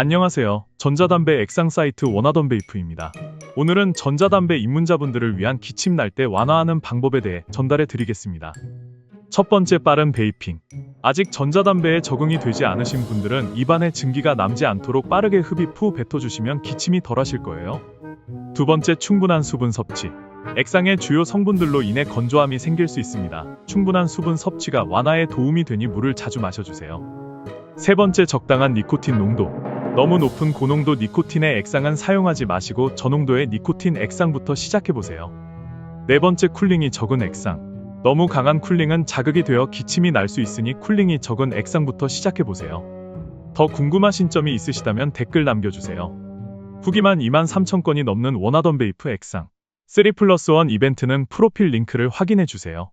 안녕하세요. 전자담배 액상 사이트 원하던 베이프입니다. 오늘은 전자담배 입문자분들을 위한 기침 날 때 완화하는 방법에 대해 전달해 드리겠습니다. 첫 번째, 빠른 베이핑. 아직 전자담배에 적응이 되지 않으신 분들은 입안에 증기가 남지 않도록 빠르게 흡입 후 뱉어주시면 기침이 덜 하실 거예요. 두 번째, 충분한 수분 섭취. 액상의 주요 성분들로 인해 건조함이 생길 수 있습니다. 충분한 수분 섭취가 완화에 도움이 되니 물을 자주 마셔주세요. 세 번째, 적당한 니코틴 농도. 너무 높은 고농도 니코틴의 액상은 사용하지 마시고 저농도의 니코틴 액상부터 시작해보세요. 네 번째, 쿨링이 적은 액상. 너무 강한 쿨링은 자극이 되어 기침이 날 수 있으니 쿨링이 적은 액상부터 시작해보세요. 더 궁금하신 점이 있으시다면 댓글 남겨주세요. 후기만 23,000건이 넘는 원하던 베이프 액상 3+1 이벤트는 프로필 링크를 확인해주세요.